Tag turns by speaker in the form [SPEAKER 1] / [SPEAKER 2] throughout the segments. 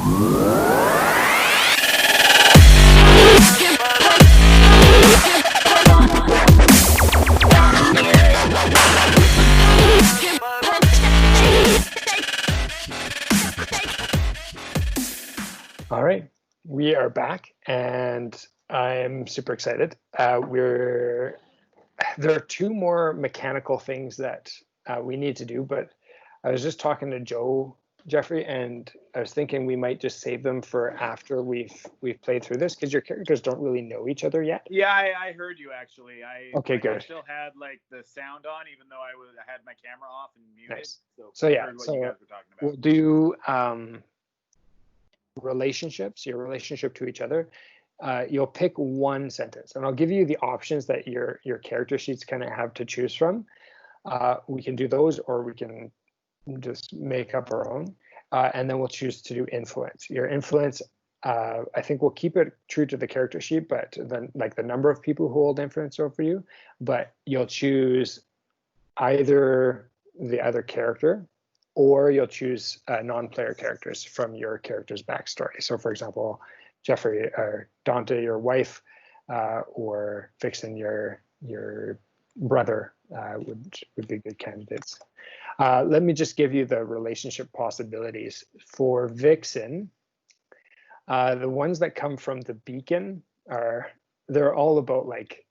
[SPEAKER 1] All right, we are back, and I'm super excited. There are two more mechanical things that we need to do, but I was just talking to Joe, Jeffrey, and I was thinking we might just save them for after we've played through this, because your characters don't really know each other yet.
[SPEAKER 2] Yeah, I heard you actually.
[SPEAKER 1] Okay, good.
[SPEAKER 2] I still had like the sound on, even though I had my camera off and muted.
[SPEAKER 1] Nice.
[SPEAKER 2] So
[SPEAKER 1] yeah,
[SPEAKER 2] heard what you guys were talking about.
[SPEAKER 1] We'll do relationships, your relationship to each other. You'll pick one sentence, and I'll give you the options that your character sheets kind of have to choose from. We can do those, or we can just make up our own, and then we'll choose to do influence. Your influence, I think we'll keep it true to the character sheet, but then like the number of people who hold influence over you, but you'll choose either the other character, or you'll choose non-player characters from your character's backstory. So for example, Jeffrey or Dante, your wife, or Vixen, your brother, would be good candidates. Let me just give you the relationship possibilities. For Vixen, the ones that come from the beacon they're all about like,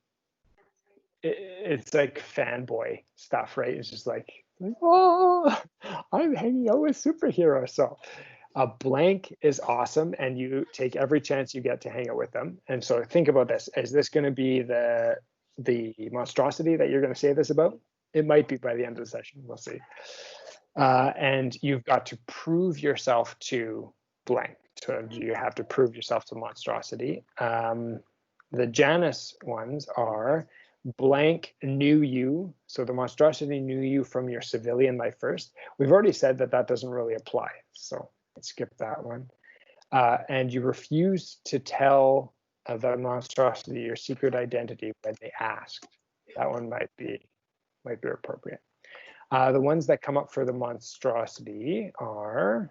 [SPEAKER 1] it's like fanboy stuff, right? It's just like, oh, I'm hanging out with superheroes. So a blank is awesome, and you take every chance you get to hang out with them. And so think about this. Is this going to be the monstrosity that you're going to say this about? It might be by the end of the session. We'll see. And you've got to prove yourself to blank. So you have to prove yourself to monstrosity. The Janice ones are blank knew you. So the monstrosity knew you from your civilian life first. We've already said that doesn't really apply. So let's skip that one. And you refuse to tell the monstrosity your secret identity when they asked. That one might be appropriate. The ones that come up for the monstrosity are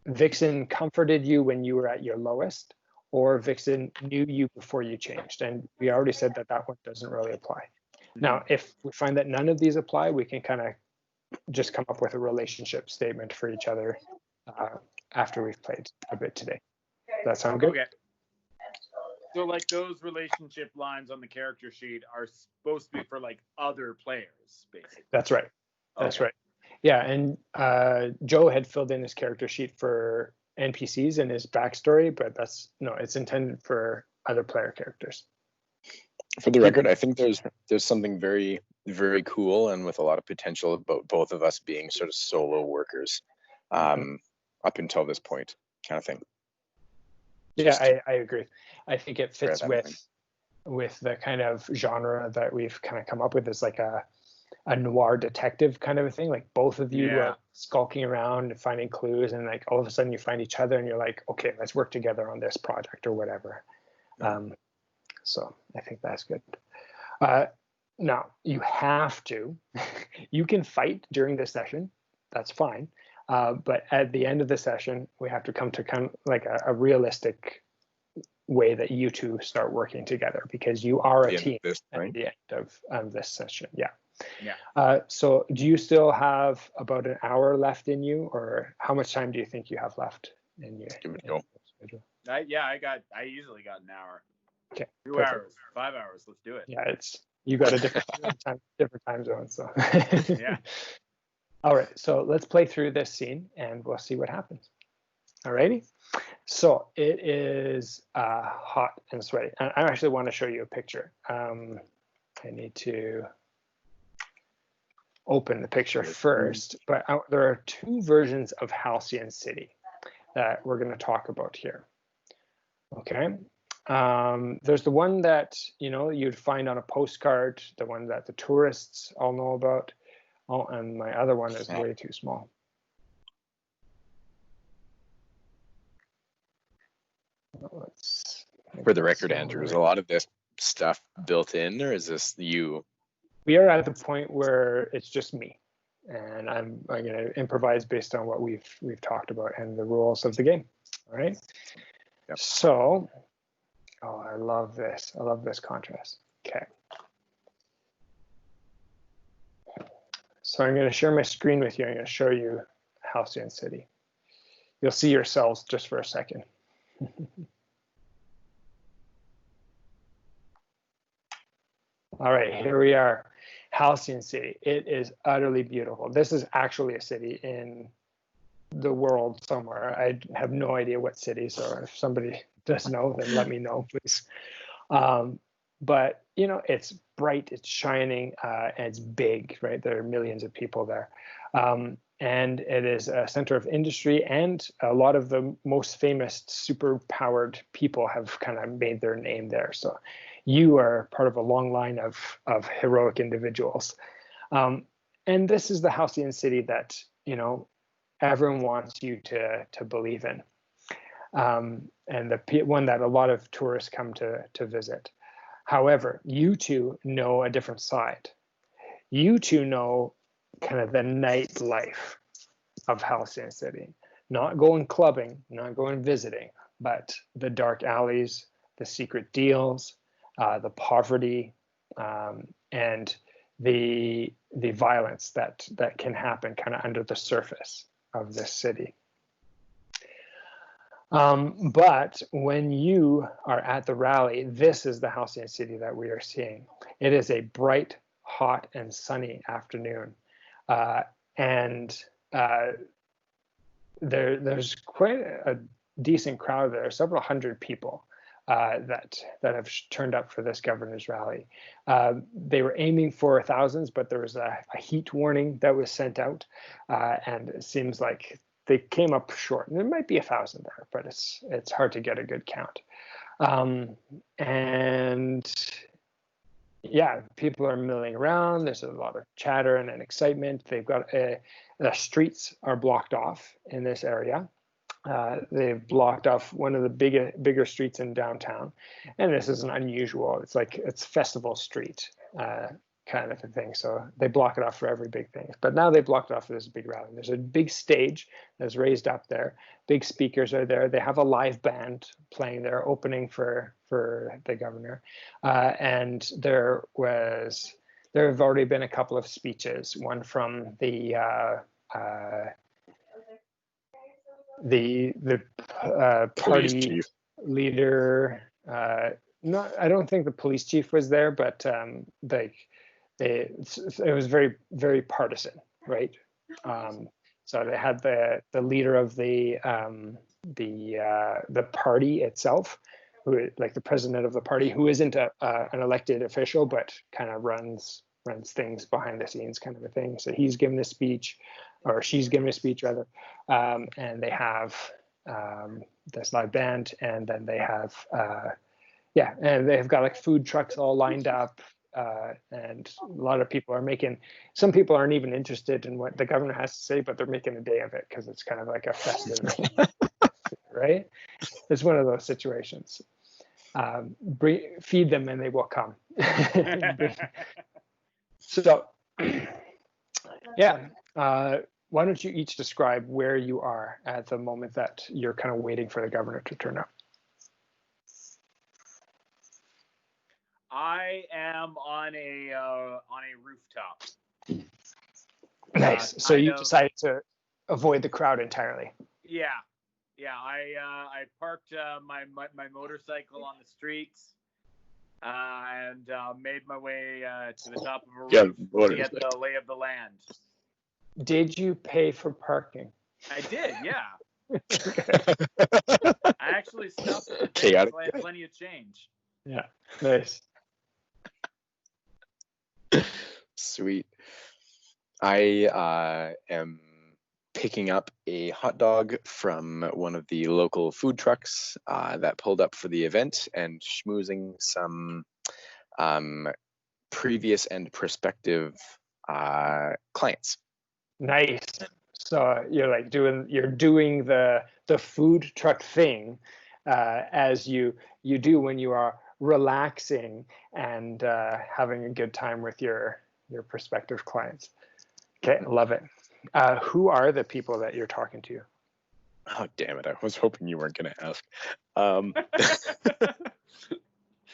[SPEAKER 1] Vixen comforted you when you were at your lowest, or Vixen knew you before you changed. And we already said that one doesn't really apply. Now, if we find that none of these apply, we can kind of just come up with a relationship statement for each other after we've played a bit today. Does that sound good?
[SPEAKER 2] Okay. So like those relationship lines on the character sheet are supposed to be for like other players, basically.
[SPEAKER 1] That's right. That's right. Yeah, and Joe had filled in his character sheet for NPCs and his backstory, but it's intended for other player characters.
[SPEAKER 3] For the record, I think there's something very, very cool and with a lot of potential about both of us being sort of solo workers up until this point, kind of thing.
[SPEAKER 1] Yeah, I agree. I think it fits with the kind of genre that we've kind of come up with, as like a noir detective kind of a thing. Like both of you are skulking around and finding clues, and like all of a sudden you find each other and you're like, okay, let's work together on this project or whatever. So I think that's good. Now you have to, you can fight during this session, that's fine. But at the end of the session, we have to come to kind of like a realistic way that you two start working together, because you are a team at the end of this session. Yeah. So do you still have about an hour left in you, or how much time do you think you have left in you?
[SPEAKER 3] Give it a go.
[SPEAKER 2] I easily got an hour.
[SPEAKER 1] Okay.
[SPEAKER 2] 2 hours, 5 hours. Let's do it.
[SPEAKER 1] Yeah, you got a different time zone. So
[SPEAKER 2] yeah.
[SPEAKER 1] All right, so let's play through this scene and we'll see what happens. All righty. So it is hot and sweaty. I actually want to show you a picture. I need to open the picture first, but there are two versions of Halcyon City that we're going to talk about here. Okay. There's the one that, you'd find on a postcard, the one that the tourists all know about. Oh, and my other one is way too small.
[SPEAKER 3] For the record, Andrew, is a lot of this stuff built in, or is this you?
[SPEAKER 1] We are at the point where it's just me. and I'm going to improvise based on what we've talked about and the rules of the game. All right.
[SPEAKER 3] Yep.
[SPEAKER 1] So, oh, I love this. I love this contrast. Okay. So I'm going to share my screen with you. I'm going to show you Halcyon City. You'll see yourselves just for a second. All right, here we are, Halcyon City. It is utterly beautiful. This is actually a city in the world somewhere. I have no idea what city, so if somebody does know, then let me know, please. But, you know, it's bright, it's shining, and it's big, right? There are millions of people there. And it is a center of industry, and a lot of the most famous super-powered people have kind of made their name there. So you are part of a long line of heroic individuals. And this is the Halcyon City that, you know, everyone wants you to believe in. And the one that a lot of tourists come to visit. However, you two know a different side. You two know kind of the nightlife of Halcyon City. Not going clubbing, not going visiting, but the dark alleys, the secret deals, the poverty, and the violence that can happen kind of under the surface of this city. But when you are at the rally, this is the Halcyon City that we are seeing. It is a bright, hot, and sunny afternoon. There's quite a decent crowd there, several hundred people that have turned up for this governor's rally. They were aiming for thousands, but there was a heat warning that was sent out, and it seems like they came up short. And there might be 1,000 there, but it's hard to get a good count. And yeah, people are milling around. There's a lot of chatter and an excitement. They've got the streets are blocked off in this area. They've blocked off one of the bigger streets in downtown, and this isn't unusual. It's Festival Street kind of a thing. So they block it off for every big thing. But now they blocked it off for this big rally. There's a big stage that's raised up there. Big speakers are there. They have a live band playing there, opening for the governor. And there have already been a couple of speeches. One from the party leader. I don't think the police chief was there, but it was very, very partisan, right? So they had the leader of the party itself, who, like the president of the party, who isn't an elected official, but kind of runs things behind the scenes, kind of a thing. So he's given a speech, or she's given a speech rather, and they have this live band, and then they have and they've got like food trucks all lined up. And a lot of people are some people aren't even interested in what the governor has to say, but they're making a day of it because it's kind of like a festive, right? It's one of those situations. Feed them and they will come. So, yeah, why don't you each describe where you are at the moment that you're kind of waiting for the governor to turn up?
[SPEAKER 2] I am on a rooftop.
[SPEAKER 1] Nice. So you decided to avoid the crowd entirely.
[SPEAKER 2] Yeah. I parked my motorcycle on the streets and made my way to the top of a roof to get the lay of the land.
[SPEAKER 1] Did you pay for parking?
[SPEAKER 2] I did. Yeah. I actually stopped at the thing, so I had plenty of change.
[SPEAKER 1] Yeah. Nice.
[SPEAKER 3] Sweet. I am picking up a hot dog from one of the local food trucks that pulled up for the event, and schmoozing some previous and prospective clients.
[SPEAKER 1] Nice. So you're doing the food truck thing as you do when you are relaxing and having a good time with your prospective clients. Okay, love it. Who are the people that you're talking to?
[SPEAKER 3] Oh, damn it. I was hoping you weren't going to ask.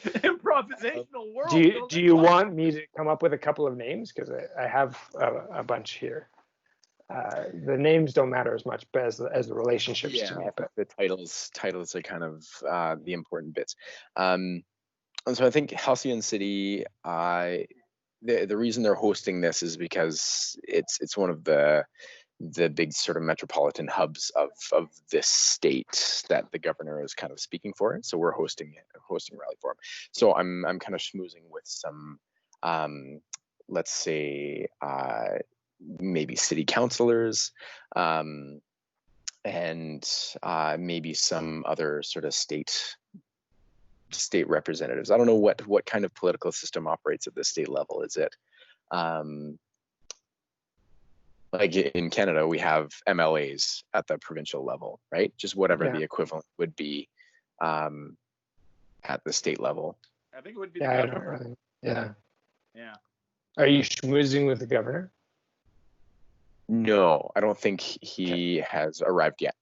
[SPEAKER 2] Improvisational world.
[SPEAKER 1] Do you want me to come up with a couple of names? Because I have a bunch here. The names don't matter as much as the relationships to me. But
[SPEAKER 3] the titles are kind of the important bits. And so I think Halcyon City, the reason they're hosting this is because it's one of the big sort of metropolitan hubs of this state that the governor is kind of speaking for. So we're hosting rally for him. So I'm kind of schmoozing with some, let's say, maybe city councilors, and maybe some other sort of state representatives. I don't know what kind of political system operates at the state level. Is it like in Canada, we have MLAs at the provincial level, right? Just whatever the equivalent would be at the state level.
[SPEAKER 2] I think it would be the governor.
[SPEAKER 1] Yeah.
[SPEAKER 2] Yeah.
[SPEAKER 1] Are you schmoozing with the governor?
[SPEAKER 3] No, I don't think he has arrived yet.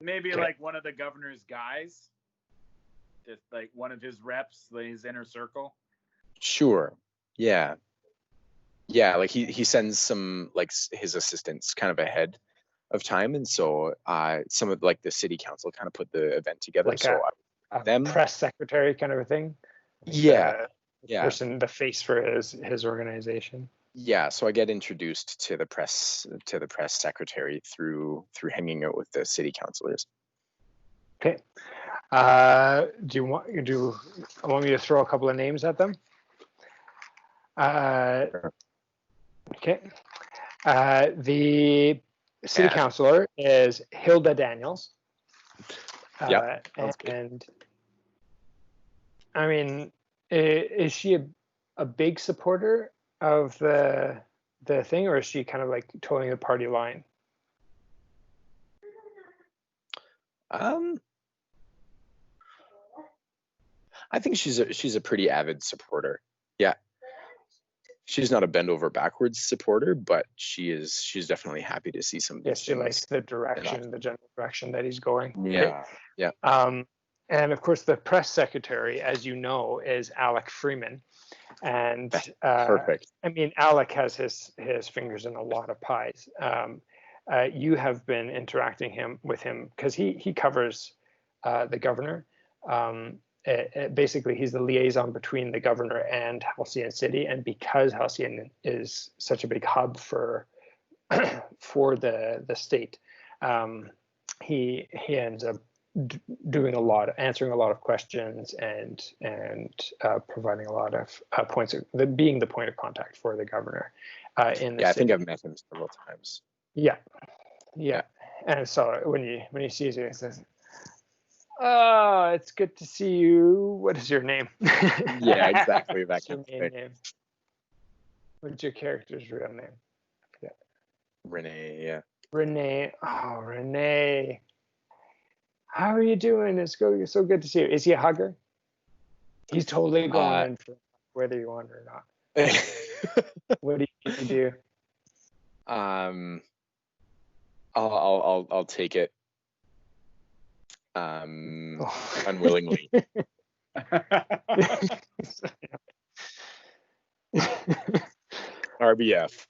[SPEAKER 2] Maybe like one of the governor's guys, just like one of his reps, his inner circle.
[SPEAKER 3] Sure. Yeah. Yeah, like he sends some like his assistants kind of ahead of time, and so some of like the city council kind of put the event together.
[SPEAKER 1] Like
[SPEAKER 3] so
[SPEAKER 1] a press secretary kind of a thing.
[SPEAKER 3] Yeah.
[SPEAKER 1] Person, the face for his organization.
[SPEAKER 3] Yeah, so I get introduced to the press secretary through hanging out with the city councilors.
[SPEAKER 1] Okay. I want me to throw a couple of names at them?
[SPEAKER 3] Sure.
[SPEAKER 1] Okay. The city councilor is Hilda Daniels. And I mean, is she a big supporter of the thing, or is she kind of like towing the party line?
[SPEAKER 3] I think she's a pretty avid supporter. Yeah. She's not a bend over backwards supporter, but she's definitely happy to see some.
[SPEAKER 1] Yes, she likes the general direction that he's going.
[SPEAKER 3] Yeah. Yeah.
[SPEAKER 1] And of course, the press secretary, as you know, is Alec Freeman. And
[SPEAKER 3] perfect.
[SPEAKER 1] I mean, Alec has his fingers in a lot of pies. You have been interacting with him because he covers the governor. Basically, he's the liaison between the governor and Halcyon City, and because Halcyon is such a big hub for the state, he ends up answering a lot of questions and providing a lot of points being the point of contact for the governor in the city.
[SPEAKER 3] I think I've met him several times.
[SPEAKER 1] Yeah. And so when he sees you, he says, "Oh, it's good to see you. What is your name?"
[SPEAKER 3] Yeah, exactly. That kind of thing.
[SPEAKER 1] Name. What's your character's real name? I forget.
[SPEAKER 3] Renee. Yeah.
[SPEAKER 1] Renee. Oh, Renee. How are you doing? It's so good to see you. Is he a hugger? He's totally going in for whether you want it or not. What do you do?
[SPEAKER 3] I'll take it. Unwillingly. RBF.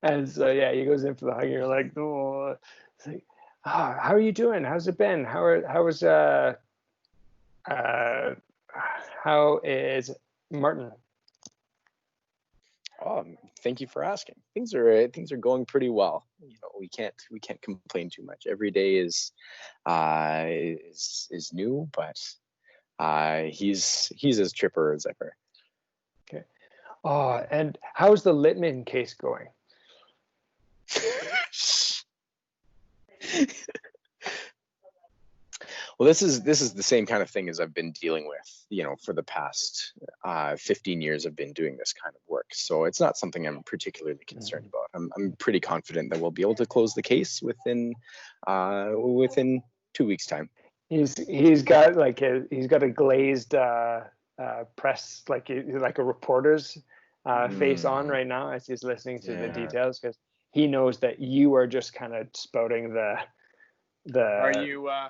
[SPEAKER 1] And so he goes in for the hug. You're like, oh, it's like, how are you doing? How's it been? How is Martin?
[SPEAKER 3] Oh, thank you for asking. Things are going pretty well. You know, we can't complain too much. Every day is new, but he's as chipper as ever.
[SPEAKER 1] Okay. Oh, and how's the Littman case going?
[SPEAKER 3] Well, this is the same kind of thing as I've been dealing with, for the past 15 years. I've been doing this kind of work, so it's not something I'm particularly concerned about. I'm pretty confident that we'll be able to close the case within 2 weeks' time.
[SPEAKER 1] He's got a glazed press, like a reporter's face on right now as he's listening to the details, because he knows that you are just kind of spouting the regular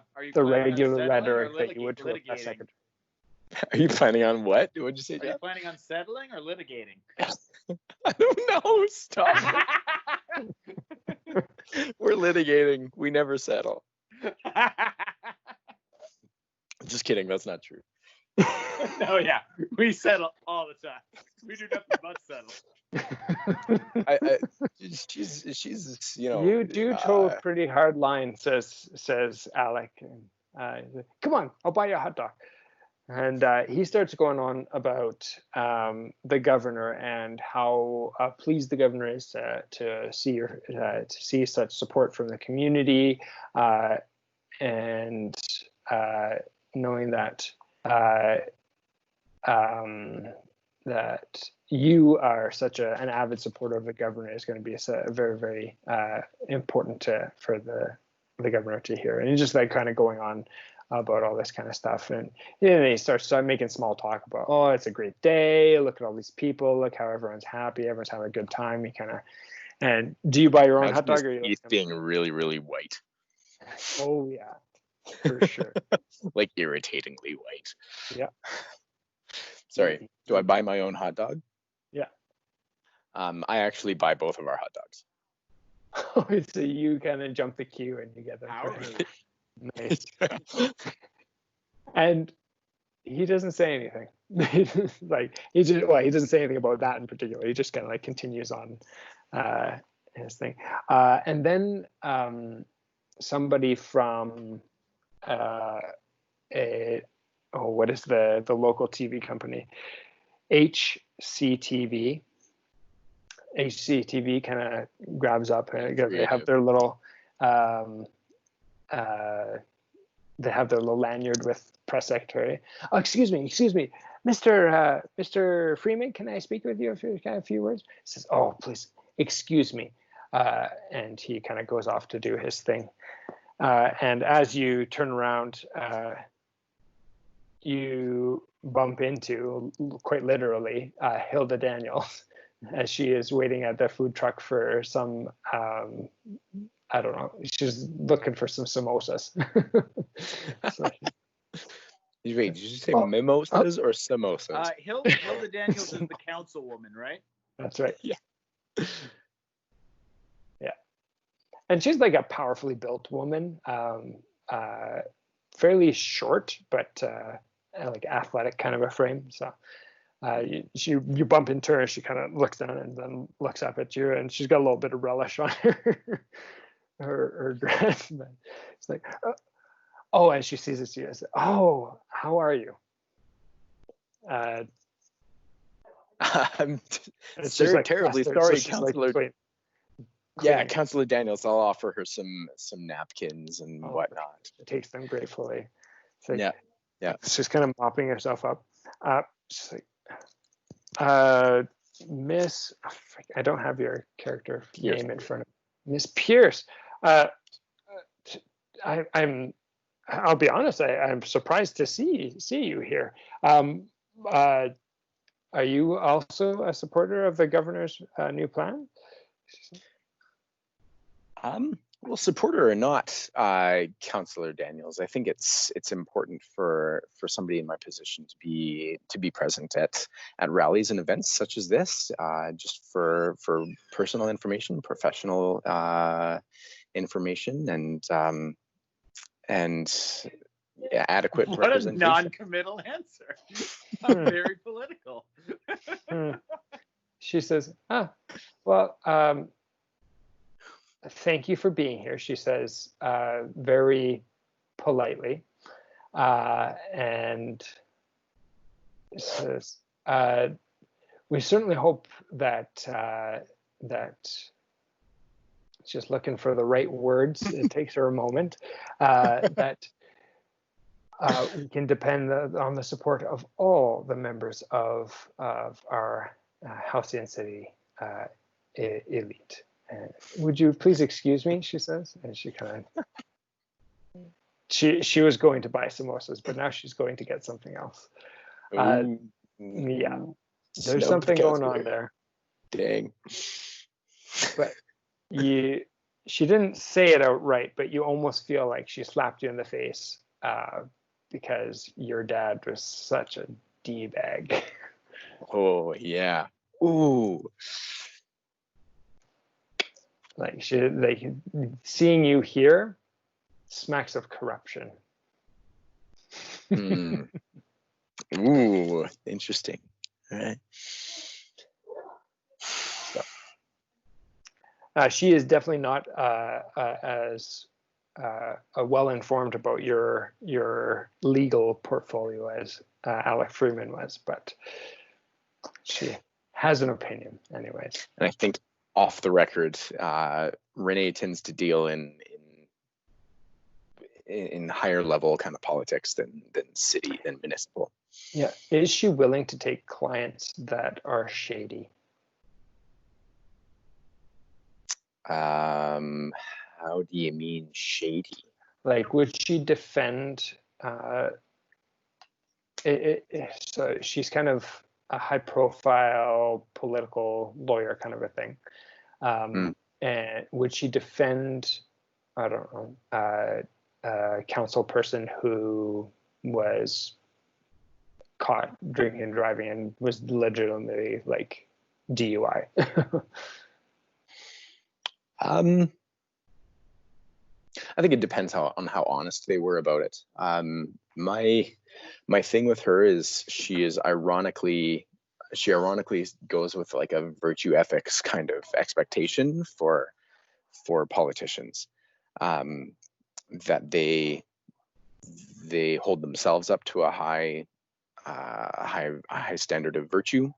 [SPEAKER 1] rhetoric that you would to a press secretary.
[SPEAKER 3] Are you planning on what? What'd you say, Jeff?
[SPEAKER 2] Are you planning on settling or litigating?
[SPEAKER 3] I don't know. Stop. We're litigating. We never settle. Just kidding. That's not true.
[SPEAKER 2] No, yeah. We settle all the time. We do nothing but settle.
[SPEAKER 3] She's
[SPEAKER 1] You do toe a pretty hard line, says Alec. Come on, I'll buy you a hot dog. And he starts going on about the governor and how pleased the governor is to see such support from the community, and knowing that that you are such an avid supporter of the governor is going to be very, very important for the governor to hear. And he's just like kind of going on about all this kind of stuff, and then he starts making small talk about, oh, it's a great day, look at all these people, look how everyone's happy, everyone's having a good time. He kind of, and do you buy your own hot dog? Or
[SPEAKER 3] he's being really, really white.
[SPEAKER 1] Oh yeah, for sure.
[SPEAKER 3] Like irritatingly white.
[SPEAKER 1] Yeah.
[SPEAKER 3] Sorry, do I buy my own hot dog?
[SPEAKER 1] Yeah.
[SPEAKER 3] I actually buy both of our hot dogs.
[SPEAKER 1] Oh, so you kind of jump the queue and you get them. Nice. And he doesn't say anything. He doesn't say anything about that in particular. He just kind of like continues on his thing. And then somebody from what is the local TV company? HCTV kind of grabs up, and they have their little lanyard with press secretary. Oh, excuse me, Mr. Freeman, can I speak with you for a few words? He says, oh, please, excuse me. And he kind of goes off to do his thing. And as you turn around, you bump into, quite literally, Hilda Daniels, as she is waiting at the food truck for some, I don't know, she's looking for some samosas.
[SPEAKER 3] Wait, did you say mimosas or samosas?
[SPEAKER 2] Hilda Daniels is the councilwoman, right?
[SPEAKER 1] That's right. Yeah. Yeah. And she's like a powerfully built woman, fairly short, but like athletic kind of a frame. So you bump into her, and she kind of looks down and then looks up at you, and she's got a little bit of relish on her dress. But it's like, oh, and she sees it. She says, "Oh, how are you?"
[SPEAKER 3] I'm
[SPEAKER 1] it's just like
[SPEAKER 3] terribly
[SPEAKER 1] sorry,
[SPEAKER 3] Councilor.
[SPEAKER 1] Like,
[SPEAKER 3] yeah, Councilor Daniels. I'll offer her some napkins and whatnot.
[SPEAKER 1] It takes them gratefully.
[SPEAKER 3] Like, yeah.
[SPEAKER 1] She's kind of mopping herself up. She's like, Miss, I don't have your character name in front of me. Miss Pierce. I'll be honest. I'm surprised to see you here. Are you also a supporter of the governor's new plan?
[SPEAKER 3] Well, supporter or not, Councilor Daniels, I think it's important for somebody in my position to be present at rallies and events such as this, just for personal information, professional information, and adequate representation.
[SPEAKER 2] What a non-committal answer. I'm very political.
[SPEAKER 1] She says, well, thank you for being here, she says, very politely, and says, we certainly hope that just looking for the right words, it takes her a moment, that we can depend on the support of all the members of our Halcyon City elite. Would you please excuse me, she says, and she kind of she was going to buy samosas, but now she's going to get something else. Yeah, there's
[SPEAKER 3] Snubbed
[SPEAKER 1] something going on
[SPEAKER 3] calculator.
[SPEAKER 1] there.
[SPEAKER 3] Dang.
[SPEAKER 1] But she didn't say it outright, but you almost feel like she slapped you in the face because your dad was such a D-bag.
[SPEAKER 3] Oh yeah. Ooh.
[SPEAKER 1] Like seeing you here smacks of corruption.
[SPEAKER 3] Mm. Ooh, interesting. All right.
[SPEAKER 1] She is definitely not as well informed about your legal portfolio as Alec Freeman was, but she has an opinion, anyways.
[SPEAKER 3] And I think off the record, Renee tends to deal in higher level kind of politics than city, than municipal.
[SPEAKER 1] Yeah. Is she willing to take clients that are shady?
[SPEAKER 3] How do you mean shady?
[SPEAKER 1] Like, would she defend? So she's kind of a high-profile political lawyer, kind of a thing. And would she defend? I don't know, a council person who was caught drinking and driving and was legitimately like DUI?
[SPEAKER 3] I think it depends on how honest they were about it. My thing with her is she ironically goes with like a virtue ethics kind of expectation for politicians, that they hold themselves up to a high standard of virtue,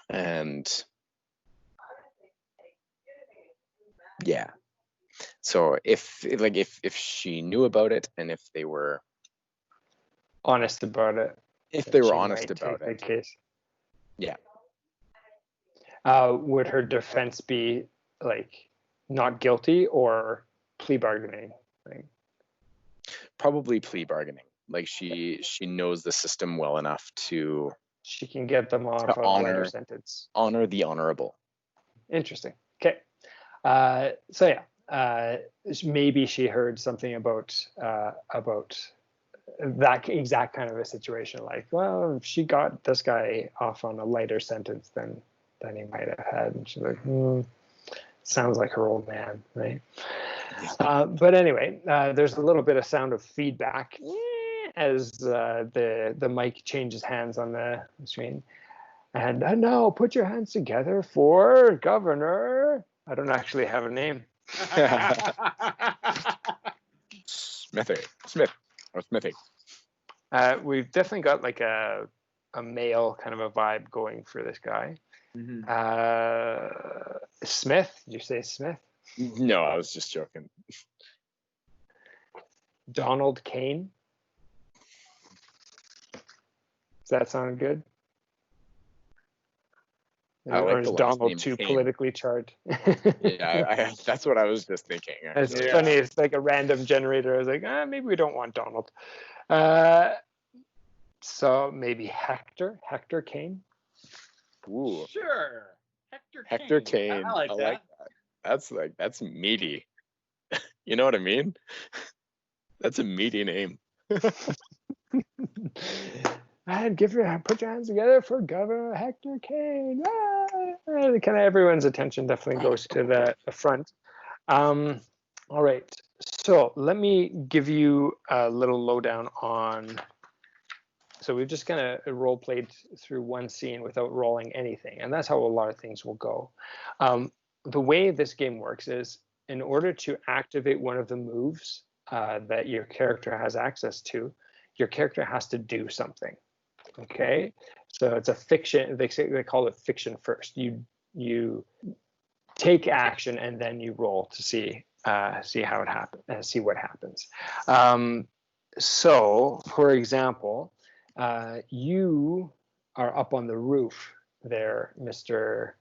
[SPEAKER 3] and yeah. So if she knew about it, and if they were
[SPEAKER 1] honest about it,
[SPEAKER 3] case, yeah.
[SPEAKER 1] Would her defense be like not guilty or plea bargaining? Like,
[SPEAKER 3] probably plea bargaining. Like she knows the system well enough to
[SPEAKER 1] she can get them off a lighter sentence.
[SPEAKER 3] Honor the honorable.
[SPEAKER 1] Interesting. Okay. So yeah, maybe she heard something about that exact kind of a situation. Like, well, if she got this guy off on a lighter sentence than he might have had, and she's like, sounds like her old man, right? But anyway, there's a little bit of sound of feedback as the mic changes hands on the screen. And now put your hands together for Governor. I don't actually have a name.
[SPEAKER 3] Smithy.
[SPEAKER 1] We've definitely got like a male kind of a vibe going for this guy.
[SPEAKER 2] Mm-hmm.
[SPEAKER 1] Smith? Did you say Smith?
[SPEAKER 3] No, I was just joking.
[SPEAKER 1] Donald Kane? Does that sound good? Or is Donald too politically charged?
[SPEAKER 3] Yeah, that's what I was just thinking.
[SPEAKER 1] It's funny. It's like a random generator. I was like, maybe we don't want Donald. So maybe Hector Kane.
[SPEAKER 3] Ooh.
[SPEAKER 2] Sure.
[SPEAKER 3] Hector Kane.
[SPEAKER 2] I like that.
[SPEAKER 3] That's meaty. You know what I mean? That's a meaty name.
[SPEAKER 1] And put your hands together for Governor Hector Kane. Kind of everyone's attention definitely goes to the front. All right. So let me give you a little lowdown on. So we've just kind of role played through one scene without rolling anything, and that's how a lot of things will go. The way this game works is, in order to activate one of the moves that your character has access to, your character has to do something. Okay, so it's a fiction. They call it fiction first. You take action and then you roll to see how it happens and see what happens. So, for example, you are up on the roof there, Mr.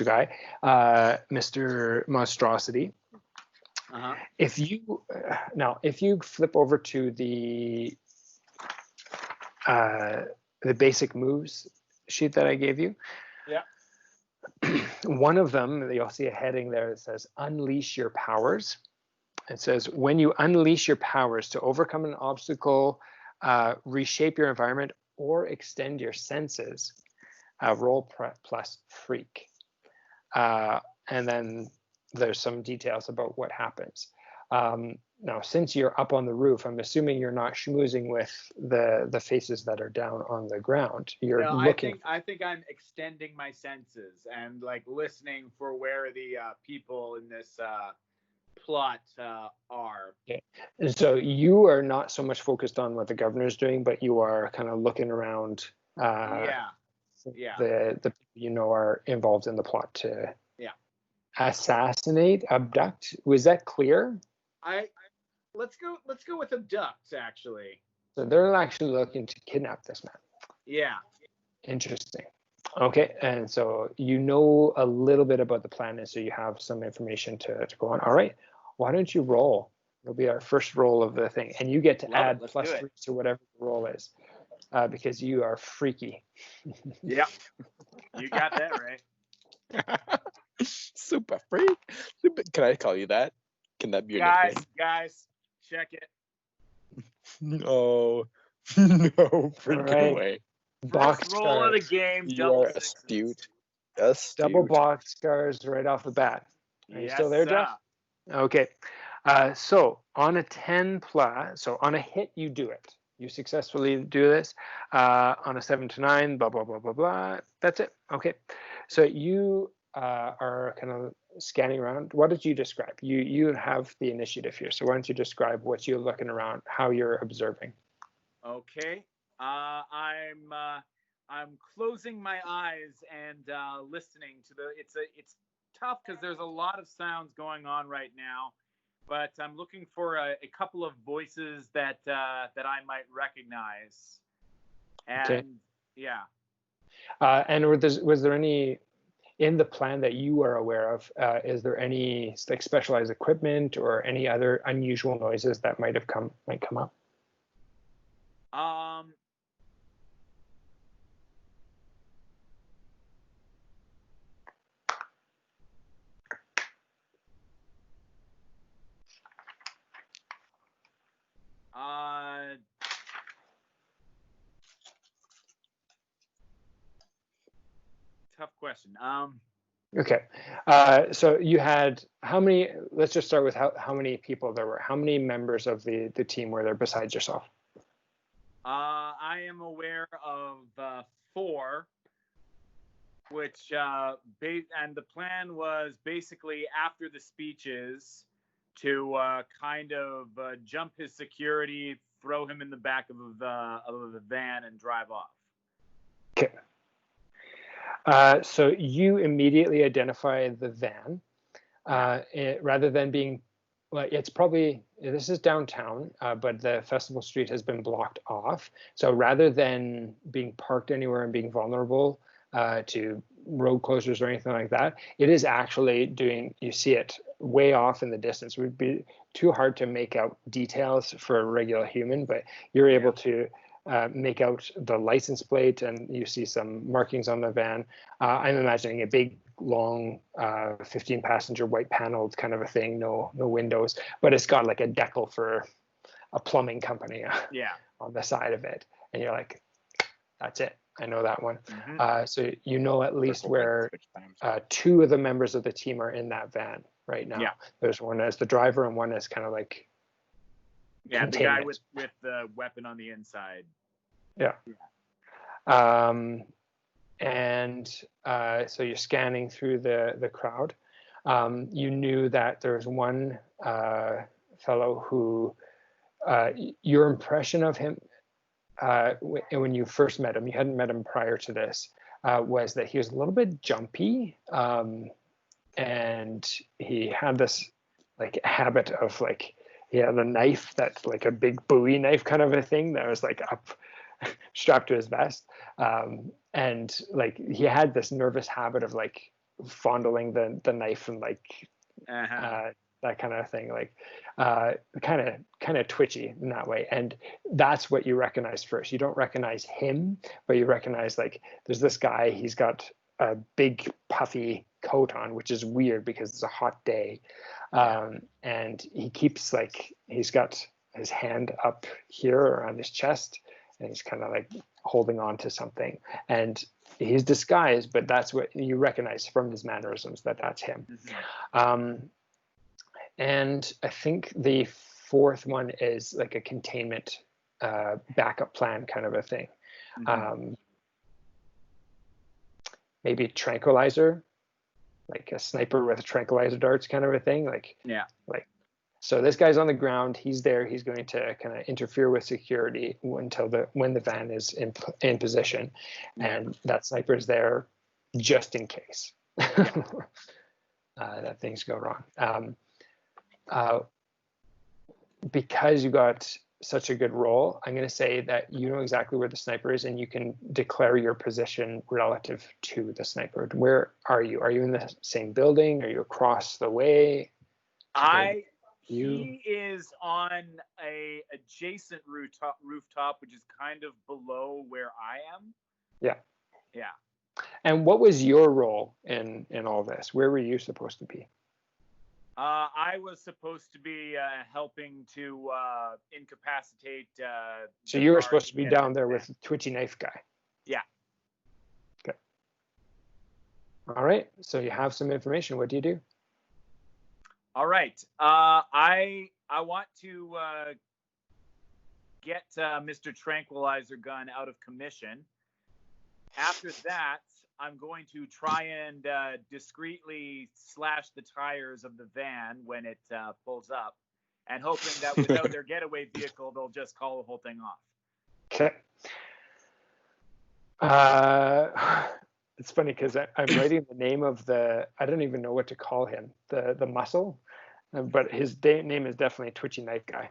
[SPEAKER 1] Guy, Mr. Monstrosity.
[SPEAKER 2] Uh-huh.
[SPEAKER 1] If you flip over to the the basic moves sheet that I gave you.
[SPEAKER 2] Yeah.
[SPEAKER 1] One of them, you'll see a heading there that says unleash your powers. It says when you unleash your powers to overcome an obstacle, reshape your environment, or extend your senses, roll plus freak. And then there's some details about what happens. Now, since you're up on the roof, I'm assuming you're not schmoozing with the faces that are down on the ground. You're looking.
[SPEAKER 2] I think I'm extending my senses and like listening for where the people in this plot are.
[SPEAKER 1] Okay. And so you are not so much focused on what the governor's doing, but you are kind of looking around. The people you know are involved in the plot to assassinate, abduct. Was that clear?
[SPEAKER 2] Let's go with abduct, actually.
[SPEAKER 1] So they're actually looking to kidnap this man.
[SPEAKER 2] Yeah.
[SPEAKER 1] Interesting. Okay, and so you know a little bit about the plan, and so you have some information to go on. All right, why don't you roll? It'll be our first roll of the thing, and you get to add +3 to whatever the roll is, because you are freaky.
[SPEAKER 2] Yeah, you got that right.
[SPEAKER 3] Super freak. Can I call you that? Can that be your nickname?
[SPEAKER 2] Guys, check it.
[SPEAKER 3] No, no, freaking way.
[SPEAKER 1] Box
[SPEAKER 2] roll
[SPEAKER 1] scars.
[SPEAKER 2] of the game.
[SPEAKER 3] You are astute.
[SPEAKER 1] Double box scars right off the bat. Are you still there, Jeff? Okay. So on a 10 plus, so on a hit, you do it. You successfully do this. On a 7 to 9, blah, blah, blah, blah, blah. That's it. Okay. So you are kind of scanning around. What did you describe? You have the initiative here. So why don't you describe what you're looking around, how you're observing?
[SPEAKER 2] Okay. I'm closing my eyes and listening to it's tough because there's a lot of sounds going on right now, but I'm looking for a couple of voices that I might recognize. And
[SPEAKER 1] okay.
[SPEAKER 2] Yeah.
[SPEAKER 1] And was there any in the plan that you are aware of? Is there any like specialized equipment or any other unusual noises that might come up?
[SPEAKER 2] Tough question.
[SPEAKER 1] Okay. So you had how many? Let's just start with how many people there were. How many members of the team were there besides yourself?
[SPEAKER 2] I am aware of 4, which and the plan was basically after the speeches to kind of jump his security, throw him in the back of the van, and drive off.
[SPEAKER 1] Okay. So you immediately identify the van, rather than being, well, it's probably, this is downtown, but the festival street has been blocked off. So rather than being parked anywhere and being vulnerable to road closures or anything like that, it is actually doing, you see it way off in the distance. It would be too hard to make out details for a regular human, but you're able to make out the license plate, and you see some markings on the van. I'm imagining a big, long, 15-passenger white paneled kind of a thing, no windows, but it's got like a decal for a plumbing company on the side of it. And you're like, that's it. I know that one. Mm-hmm. So you know at least where 2 of the members of the team are in that van right now. Yeah. There's one as the driver and one as kind of like
[SPEAKER 2] the guy with the weapon on the inside.
[SPEAKER 1] Yeah. So you're scanning through the crowd. You knew that there was one fellow who, your impression of him when you first met him, you hadn't met him prior to this, was that he was a little bit jumpy, and he had this like habit of like, he had a knife that's like a big Bowie knife kind of a thing that was like up strapped to his vest, and like he had this nervous habit of like fondling the knife and like that kind of thing, like kind of twitchy in that way. And that's what you recognize first. You don't recognize him, but you recognize like there's this guy, he's got a big puffy coat on, which is weird because it's a hot day. And he keeps like, he's got his hand up here around his chest, and he's kind of like holding on to something. And he's disguised, but that's what you recognize from his mannerisms, that's him. And I think the fourth one is like a containment backup plan kind of a thing. Maybe tranquilizer, like a sniper with tranquilizer darts kind of a thing. Like, so this guy's on the ground, he's there, he's going to kind of interfere with security until when the van is in position, and that sniper is there just in case that things go wrong. Because you got such a good roll, I'm going to say that you know exactly where the sniper is, and you can declare your position relative to the sniper. Where are you? Are you in the same building? Are you across the way?
[SPEAKER 2] He is on a adjacent rooftop, which is kind of below where I am. Yeah.
[SPEAKER 1] And what was your role in all this? Where were you supposed to be?
[SPEAKER 2] I was supposed to be helping to incapacitate.
[SPEAKER 1] So you were supposed to be down there with Twitchy Knife Guy.
[SPEAKER 2] Yeah.
[SPEAKER 1] Okay. All right. So you have some information. What do you do?
[SPEAKER 2] All right. I want to get Mr. Tranquilizer Gun out of commission. After that, I'm going to try and discreetly slash the tires of the van when it pulls up, and hoping that without their getaway vehicle, they'll just call the whole thing off.
[SPEAKER 1] Okay. It's funny because I'm writing the name of I don't even know what to call him, the muscle, but his name is definitely Twitchy Knife Guy.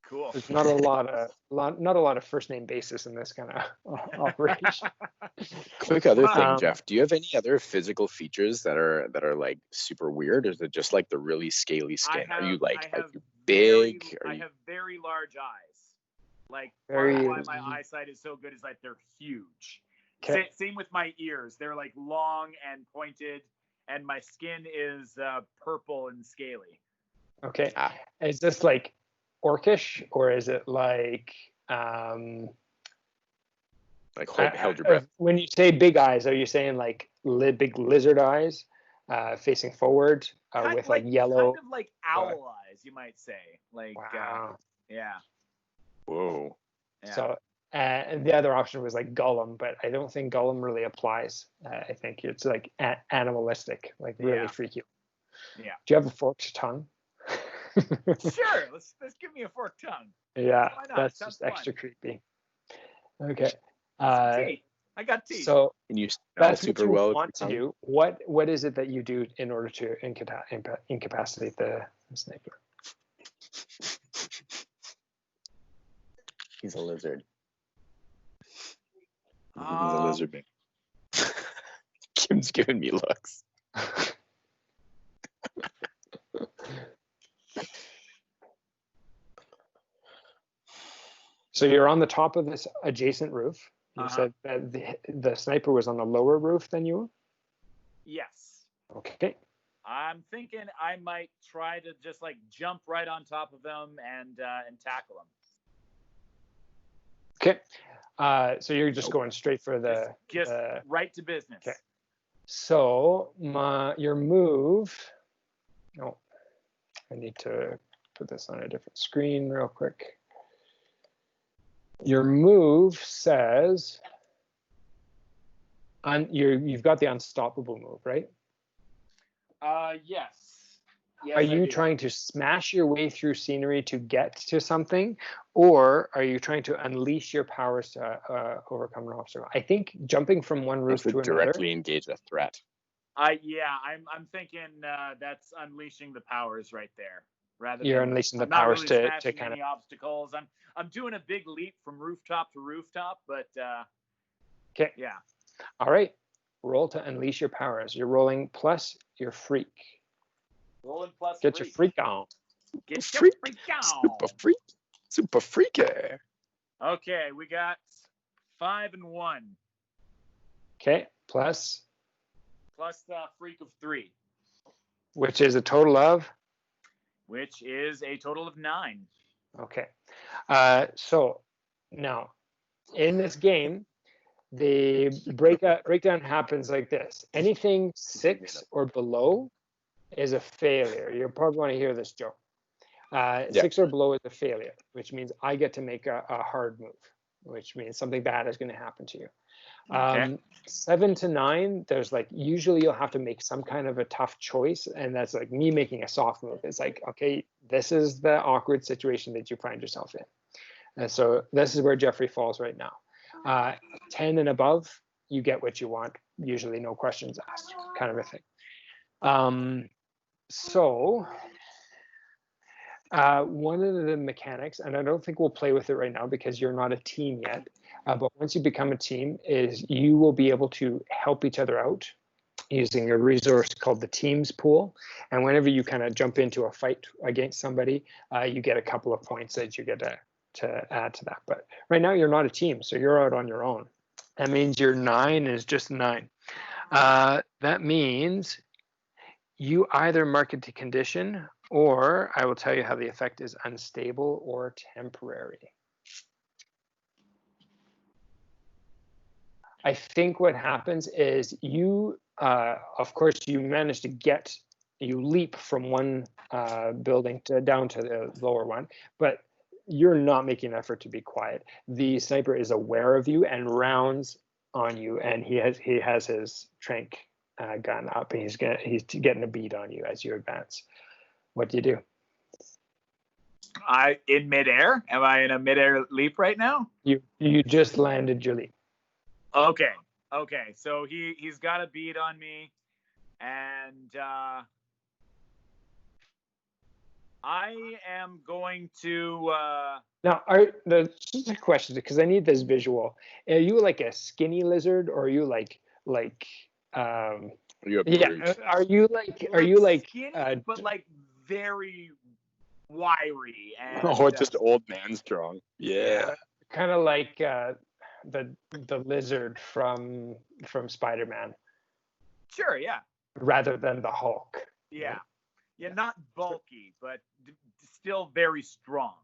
[SPEAKER 2] Cool.
[SPEAKER 1] There's not a lot of first name basis in this kind of operation.
[SPEAKER 3] Quick other thing, Jeff. Do you have any other physical features that are like super weird, or is it just like the really scaly skin? Are you big?
[SPEAKER 2] I have very large eyes. Like part of why my eyesight is so good is like they're huge.
[SPEAKER 1] Okay.
[SPEAKER 2] Same with my ears. They're like long and pointed, and my skin is purple and scaly.
[SPEAKER 1] Okay. Is this like orcish, or is it like
[SPEAKER 3] hold your breath?
[SPEAKER 1] When you say big eyes, are you saying like big lizard eyes facing forward with like yellow?
[SPEAKER 2] Kind of like owl eyes, you might say. Like,
[SPEAKER 1] wow.
[SPEAKER 2] Yeah.
[SPEAKER 3] Whoa.
[SPEAKER 1] Yeah. So the other option was like Gollum, but I don't think Gollum really applies. I think it's like animalistic, like really freaky.
[SPEAKER 2] Yeah.
[SPEAKER 1] Do you have a forked tongue?
[SPEAKER 2] Sure. Let's give me a forked tongue.
[SPEAKER 1] Yeah, that's just
[SPEAKER 2] fun.
[SPEAKER 1] Extra creepy. Okay.
[SPEAKER 2] I got teeth.
[SPEAKER 1] So
[SPEAKER 3] that's super
[SPEAKER 1] what you
[SPEAKER 3] well.
[SPEAKER 1] Want to do. What is it that you do in order to incapacitate the sniper?
[SPEAKER 3] He's a lizard. He's a lizard man. Kim's giving me looks.
[SPEAKER 1] So you're on the top of this adjacent roof. You said that the sniper was on the lower roof than you were?
[SPEAKER 2] Yes.
[SPEAKER 1] Okay.
[SPEAKER 2] I'm thinking I might try to just like jump right on top of them and tackle them.
[SPEAKER 1] Okay. So you're just going straight for the...
[SPEAKER 2] Just right to business.
[SPEAKER 1] Okay. So your move... Oh, I need to put this on a different screen real quick. Your move says you've got the unstoppable move, right?
[SPEAKER 2] Yes.
[SPEAKER 1] Are you trying to smash your way through scenery to get to something, or are you trying to unleash your powers to overcome an obstacle? I think jumping from one roof to another.
[SPEAKER 3] Directly engage a threat.
[SPEAKER 2] I'm thinking that's unleashing the powers right there.
[SPEAKER 1] You're unleashing the powers to kind of
[SPEAKER 2] obstacles. I'm doing a big leap from rooftop to rooftop, but
[SPEAKER 1] okay.
[SPEAKER 2] Yeah.
[SPEAKER 1] All right. Roll to unleash your powers. You're rolling plus your freak.
[SPEAKER 2] Rolling plus
[SPEAKER 1] Get
[SPEAKER 2] freak.
[SPEAKER 1] your freak on.
[SPEAKER 2] Get your freak on.
[SPEAKER 3] Super freaky.
[SPEAKER 2] Okay, we got 5 and 1.
[SPEAKER 1] Okay, plus,
[SPEAKER 2] freak of 3.
[SPEAKER 1] which is a total of?
[SPEAKER 2] Which is a total of 9.
[SPEAKER 1] Okay. So now in this game, the breakdown happens like this. Anything 6 or below is a failure. You probably want to hear this, Joe. 6 or below is a failure, which means I get to make a hard move, which means something bad is going to happen to you.
[SPEAKER 2] Okay.
[SPEAKER 1] 7 to 9, there's like, usually you'll have to make some kind of a tough choice, and that's like me making a soft move. It's like, okay, this is the awkward situation that you find yourself in. And so this is where Jeffrey falls right now. 10 and above, you get what you want, usually no questions asked, kind of a thing. One of the mechanics, and I don't think we'll play with it right now because you're not a team yet, but once you become a team, is you will be able to help each other out using a resource called the teams pool. And whenever you kind of jump into a fight against somebody, you get a couple of points that you get to add to that. But right now you're not a team, so you're out on your own. That means your 9 is just 9. That means you either mark it to condition, or I will tell you how the effect is unstable or temporary. I think what happens is you, of course, you manage to you leap from one building down to the lower one, but you're not making an effort to be quiet. The sniper is aware of you and rounds on you, and he has his tranq gun up, and he's getting a bead on you as you advance. What do you do?
[SPEAKER 2] In midair? Am I in a midair leap right now?
[SPEAKER 1] You just landed your leap.
[SPEAKER 2] Okay. So he's got a bead on me, and I am going to.
[SPEAKER 1] Now, just a question, because I need this visual. Are you like a skinny lizard, or are you like? Are you like
[SPEAKER 2] skinny, but like very wiry and
[SPEAKER 3] just old man strong. Yeah.
[SPEAKER 1] Kind of like the lizard from Spider-Man.
[SPEAKER 2] Sure, yeah.
[SPEAKER 1] Rather than the Hulk.
[SPEAKER 2] Yeah. Yeah, not bulky, but still very strong.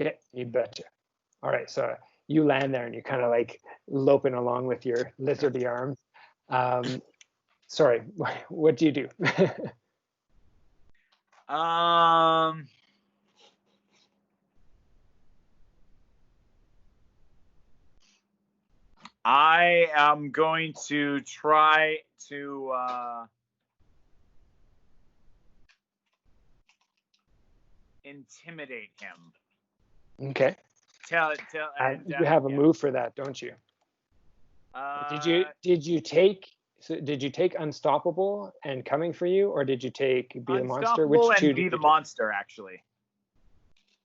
[SPEAKER 1] Okay, you betcha. All right, so you land there and you're kind of like loping along with your lizardy arms. Sorry, what do you do?
[SPEAKER 2] I am going to try to intimidate him.
[SPEAKER 1] Okay. You have a move for that, don't you? Did you take Unstoppable and Coming for You, or did you take Be the Monster?
[SPEAKER 2] Which two? Be the Monster, actually.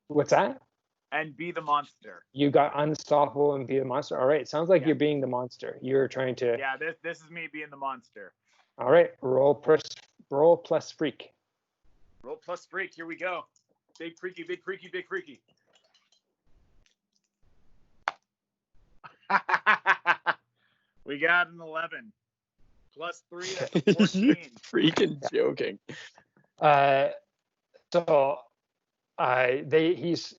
[SPEAKER 1] What's that?
[SPEAKER 2] And Be the Monster.
[SPEAKER 1] You got Unstoppable and Be the Monster. All right. It sounds like you're being the monster. You're trying to.
[SPEAKER 2] Yeah, this is me being the monster.
[SPEAKER 1] All right. Roll plus freak.
[SPEAKER 2] Roll plus freak. Here we go. Big freaky, big freaky, big freaky. We got an 11. Plus 3, that's 14.
[SPEAKER 3] Freaking joking.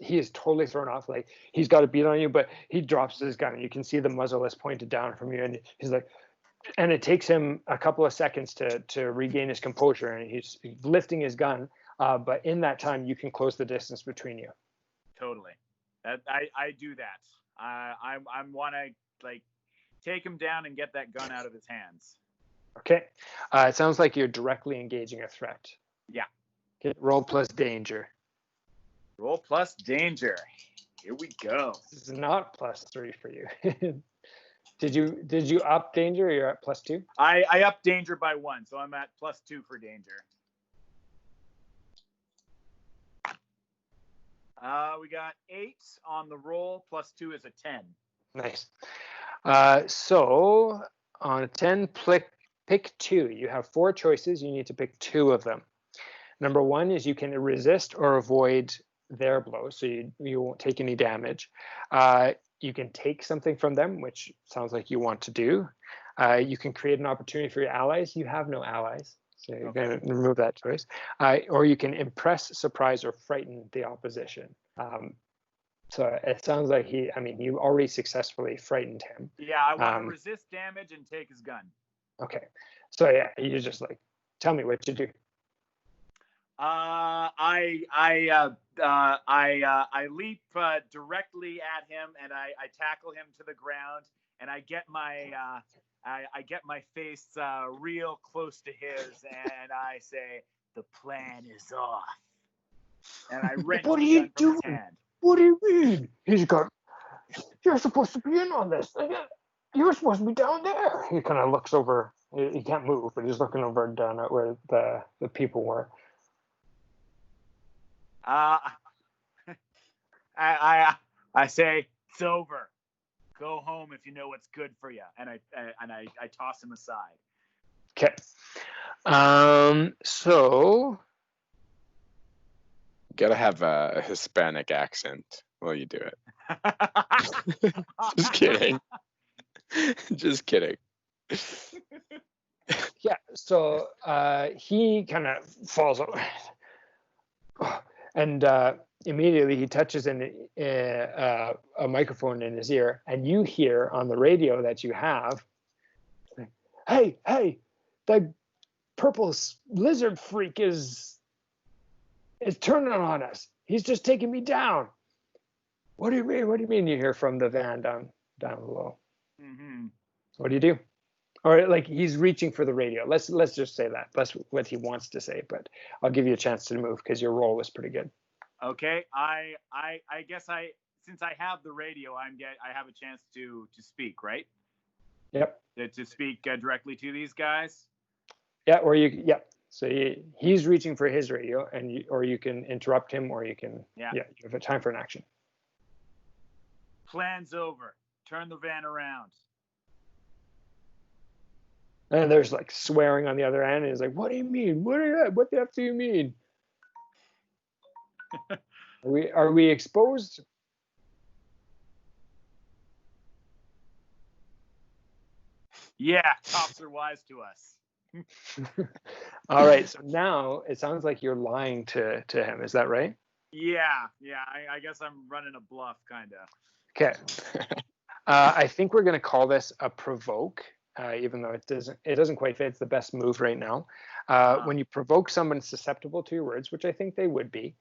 [SPEAKER 1] He is totally thrown off. Like, he's got a beat on you, but he drops his gun, and you can see the muzzle is pointed down from you, and he's like, and it takes him a couple of seconds to regain his composure, and he's lifting his gun. But in that time, you can close the distance between you.
[SPEAKER 2] Totally. I do that. I want to like take him down and get that gun out of his hands.
[SPEAKER 1] Okay. It sounds like you're directly engaging a threat.
[SPEAKER 2] Yeah.
[SPEAKER 1] Okay. Roll plus danger.
[SPEAKER 2] Roll plus danger. Here we go.
[SPEAKER 1] This is not plus 3 for you. Did you up danger, or you're at plus 2?
[SPEAKER 2] I up danger by 1, so I'm at plus 2 for danger. We got 8 on the roll. Plus 2 is a 10.
[SPEAKER 1] Nice. So on a 10, pick 2. You have 4 choices. You need to pick 2 of them. Number one is you can resist or avoid their blows, so you won't take any damage. You can take something from them, which sounds like you want to do. You can create an opportunity for your allies. You have no allies, so you're going to remove that choice. Or you can impress, surprise, or frighten the opposition. So it sounds like you already successfully frightened him.
[SPEAKER 2] Yeah, I want to resist damage and take his gun.
[SPEAKER 1] Okay. So yeah, you just like, tell me what you do.
[SPEAKER 2] I leap directly at him, and I tackle him to the ground, and I get my face real close to his, and I say, "The plan is off." And I wrench
[SPEAKER 1] What are
[SPEAKER 2] the
[SPEAKER 1] you
[SPEAKER 2] gun from
[SPEAKER 1] doing?
[SPEAKER 2] his hand.
[SPEAKER 1] What do you mean? You're supposed to be in on this. You're supposed to be down there. He kind of looks over. He can't move, but he's looking over down at where the people were.
[SPEAKER 2] I say, "It's over. Go home if you know what's good for you." And I toss him aside.
[SPEAKER 1] Okay. So
[SPEAKER 3] gotta have a Hispanic accent while you do it. Just kidding. Just kidding.
[SPEAKER 1] Yeah. So he kind of falls over, and immediately he touches a microphone in his ear, and you hear on the radio that you have, "Hey, the purple lizard freak is turning on us. He's just taking me down." What do you mean? What do you mean? You hear from the van down below.
[SPEAKER 2] Mm-hmm.
[SPEAKER 1] What do you do? Or like he's reaching for the radio. Let's just say that. That's what he wants to say. But I'll give you a chance to move because your roll was pretty good.
[SPEAKER 2] Okay. I guess since I have the radio, I have a chance to speak, right?
[SPEAKER 1] Yep.
[SPEAKER 2] To speak directly to these guys.
[SPEAKER 1] Yeah. So he's reaching for his radio, or you can interrupt him, or you can. Yeah. You have a time for an action.
[SPEAKER 2] Plan's over. Turn the van around.
[SPEAKER 1] And there's like swearing on the other end. And he's like, "What do you mean? What the F do you mean? Are we exposed?"
[SPEAKER 2] Yeah, cops are wise to us.
[SPEAKER 1] All right. So now it sounds like you're lying to him. Is that right?
[SPEAKER 2] Yeah. I guess I'm running a bluff, kind of.
[SPEAKER 1] Okay. I think we're going to call this a provoke, even though it doesn't quite fit. It's the best move right now. When you provoke someone susceptible to your words, which I think they would be,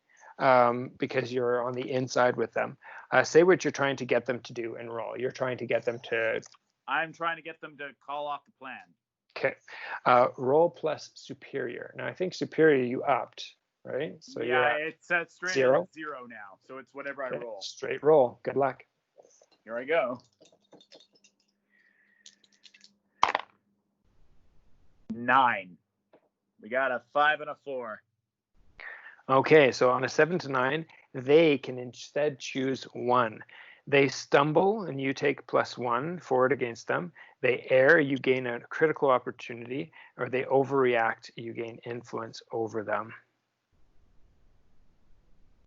[SPEAKER 1] because you're on the inside with them, say what you're trying to get them to do and roll. You're trying to get them to.
[SPEAKER 2] I'm trying to get them to call off the plan.
[SPEAKER 1] Okay. Roll plus superior. Now I think superior you upped, right? So
[SPEAKER 2] yeah, it's straight
[SPEAKER 1] zero
[SPEAKER 2] now. So it's whatever I roll.
[SPEAKER 1] Straight roll. Good luck.
[SPEAKER 2] Here I go. 9. We got a 5 and a 4.
[SPEAKER 1] Okay, so on a 7 to 9, they can instead choose 1. They stumble and you take +1 forward against them. They err, you gain a critical opportunity, or they overreact, you gain influence over them.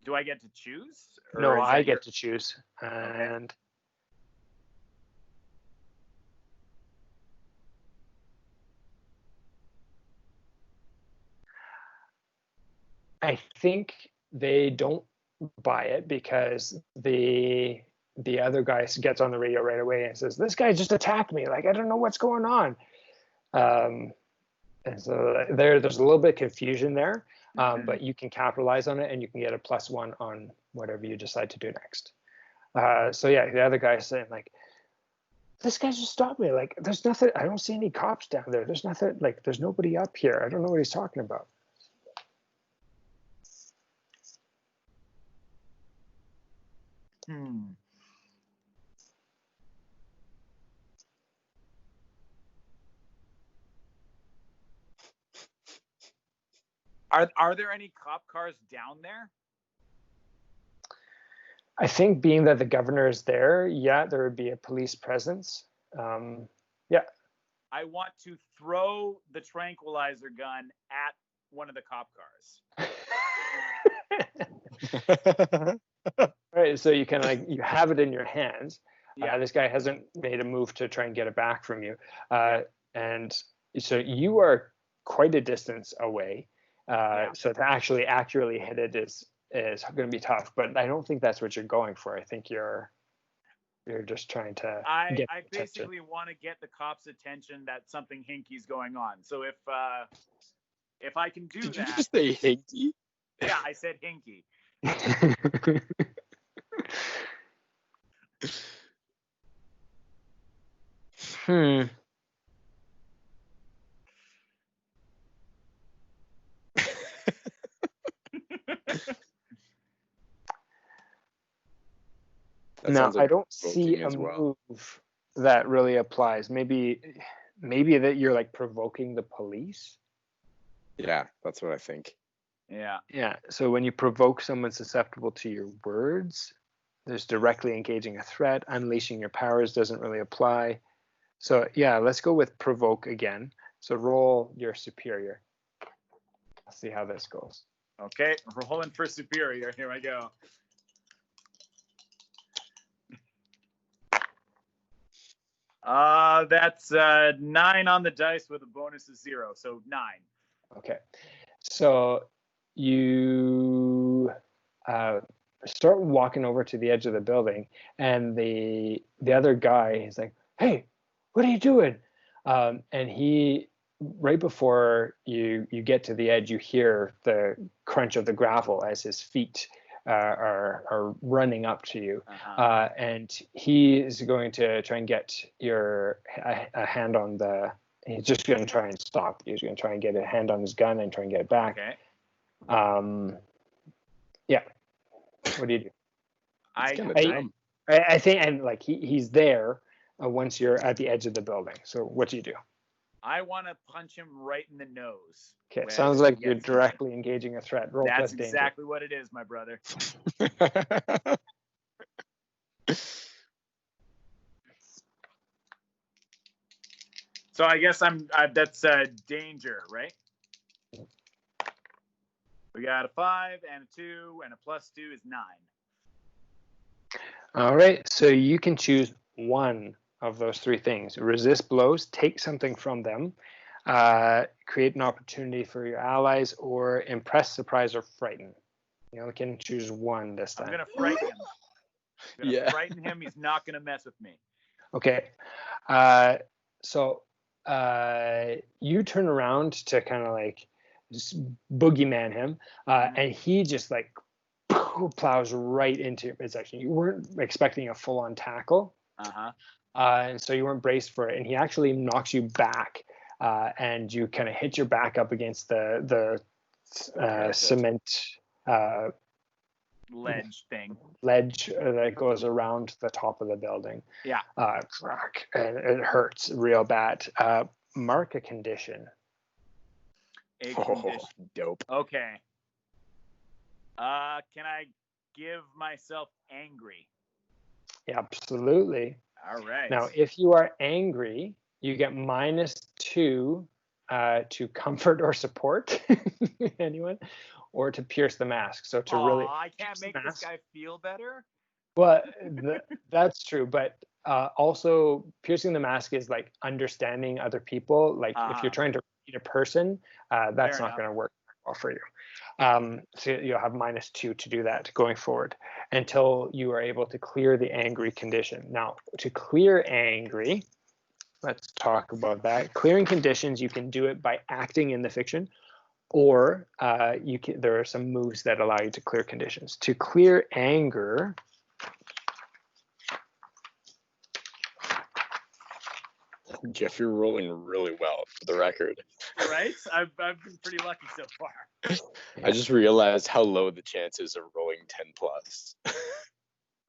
[SPEAKER 2] Do I get to choose?
[SPEAKER 1] No, I get to choose. And I think they don't buy it because the other guy gets on the radio right away and says, "This guy just attacked me. Like, I don't know what's going on." And so there's a little bit of confusion there, but you can capitalize on it and you can get a +1 on whatever you decide to do next. So yeah, the other guy is saying like, "This guy just stopped me. Like, there's nothing. I don't see any cops down there. There's nothing. Like, there's nobody up here. I don't know what he's talking about."
[SPEAKER 2] Are there any cop cars down there?
[SPEAKER 1] I think being that the governor is there, yeah, there would be a police presence. Yeah.
[SPEAKER 2] I want to throw the tranquilizer gun at one of the cop cars.
[SPEAKER 1] All right, so you kind of like you have it in your hands.
[SPEAKER 2] Yeah.
[SPEAKER 1] This guy hasn't made a move to try and get it back from you, and so you are quite a distance away. So to actually accurately hit it is going to be tough. But I don't think that's what you're going for. I think you're just trying to.
[SPEAKER 2] I basically want to get the cops' attention that something hinky's going on. So if I can do that.
[SPEAKER 3] Did you just say hinky?
[SPEAKER 2] Yeah, I said hinky.
[SPEAKER 1] Now, I don't see a move that really applies. Maybe that you're like provoking the police.
[SPEAKER 3] Yeah, that's what I think.
[SPEAKER 2] Yeah.
[SPEAKER 1] Yeah. So when you provoke someone susceptible to your words, there's directly engaging a threat. Unleashing your powers doesn't really apply. So yeah, let's go with provoke again. So roll your superior. Let's see how this goes.
[SPEAKER 2] Okay, rolling for superior. Here I go. That's 9 on the dice with a bonus of 0, so 9.
[SPEAKER 1] Okay, so you start walking over to the edge of the building, and the other guy is like, "Hey, what are you doing?" And he, right before you get to the edge, you hear the crunch of the gravel as his feet are running up to you, and he is going to try and get a hand on the. He's just going to try and stop. He's going to try and get a hand on his gun and try and get it back.
[SPEAKER 2] Okay.
[SPEAKER 1] Yeah. What do you do?
[SPEAKER 2] I
[SPEAKER 1] think, and like he's there once you're at the edge of the building. So what do you do?
[SPEAKER 2] I want to punch him right in the nose.
[SPEAKER 1] Okay, sounds like you're directly engaging a threat. Roll
[SPEAKER 2] That's
[SPEAKER 1] plus danger.
[SPEAKER 2] exactly what it is, my brother. So I guess that's danger, right? We got a 5 and a 2, and a plus 2 is 9.
[SPEAKER 1] All right, so you can choose one of those 3 things. Resist blows, take something from them, create an opportunity for your allies, or impress, surprise, or frighten. You know, you can choose one this time.
[SPEAKER 2] I'm going to frighten him. I'm going to frighten him. He's not going to mess with me.
[SPEAKER 1] Okay. So you turn around to kind of like boogeyman him, and he just like plows right into your midsection. You weren't expecting a full-on tackle, and so you weren't braced for it. And he actually knocks you back, and you kind of hit your back up against the cement
[SPEAKER 2] ledge
[SPEAKER 1] that goes around the top of the building.
[SPEAKER 2] Yeah.
[SPEAKER 1] Crack, and it hurts real bad. Mark a condition.
[SPEAKER 3] Dope.
[SPEAKER 2] Okay. Can I give myself angry?
[SPEAKER 1] Absolutely.
[SPEAKER 2] All right.
[SPEAKER 1] Now, if you are angry, you get -2 to comfort or support anyone, or to pierce the mask. So to really,
[SPEAKER 2] I can't make this guy feel better.
[SPEAKER 1] Well, that's true, but also piercing the mask is like understanding other people. Like if you're trying to read a person, that's not going to work well for you. So you'll have -2 to do that going forward until you are able to clear the angry condition. Now, to clear angry, let's talk about that. Clearing conditions, you can do it by acting in the fiction, or there are some moves that allow you to clear conditions. To clear anger,
[SPEAKER 3] Jeff, you're rolling really well, for the record.
[SPEAKER 2] Right? I've been pretty lucky so far.
[SPEAKER 3] I just realized how low the chances of rolling 10 plus.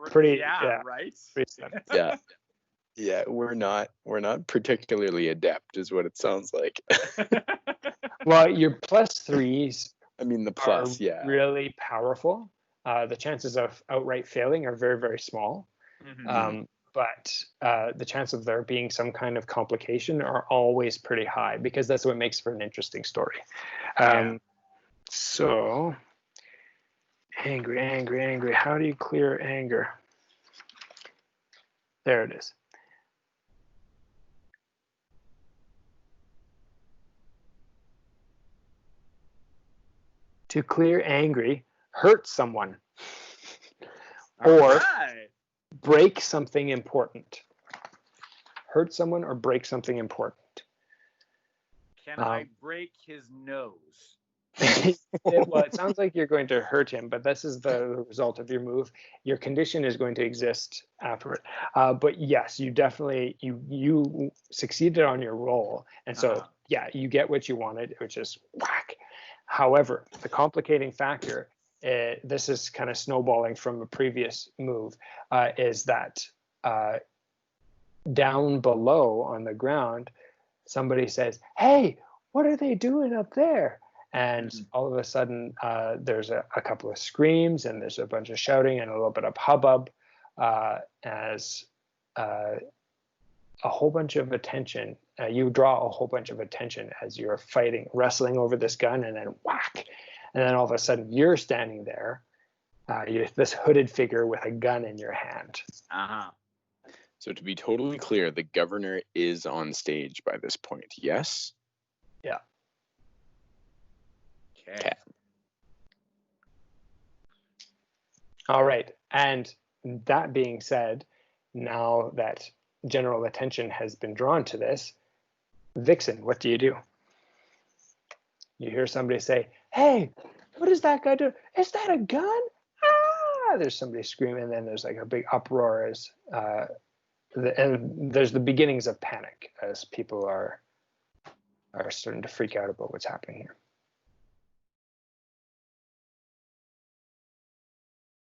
[SPEAKER 1] Pretty,
[SPEAKER 2] right?
[SPEAKER 3] Pretty yeah, we're not particularly adept, is what it sounds like.
[SPEAKER 1] Well, your +3s.
[SPEAKER 3] I mean, the plus,
[SPEAKER 1] are really powerful. The chances of outright failing are very, very small.
[SPEAKER 2] Mm-hmm.
[SPEAKER 1] But the chance of there being some kind of complication are always pretty high, because that's what makes for an interesting story. So, angry, angry, angry. How do you clear anger? There it is. To clear angry, hurt someone. Or break something important. Hurt someone or break something important.
[SPEAKER 2] Can I break his nose?
[SPEAKER 1] Well, it sounds like you're going to hurt him, but this is the result of your move. Your condition is going to exist afterward. But yes, you definitely you succeeded on your roll, and so yeah, you get what you wanted, which is whack. However, the complicating factor, this is kind of snowballing from a previous move, is that down below on the ground, somebody says, "Hey, what are they doing up there?" And all of a sudden, there's a couple of screams, and there's a bunch of shouting and a little bit of hubbub, as a whole bunch of attention. You draw a whole bunch of attention as you're fighting, wrestling over this gun, and then whack. And then all of a sudden, you're standing there, you're this hooded figure with a gun in your hand.
[SPEAKER 3] So to be totally clear, the governor is on stage by this point, yes?
[SPEAKER 1] Yeah.
[SPEAKER 3] Okay.
[SPEAKER 1] All right. And that being said, now that general attention has been drawn to this, Vixen, what do? You hear somebody say, "Hey, what is that guy doing? Is that a gun?" Ah! There's somebody screaming, and then there's like a big uproar as and there's the beginnings of panic as people are starting to freak out about what's happening here.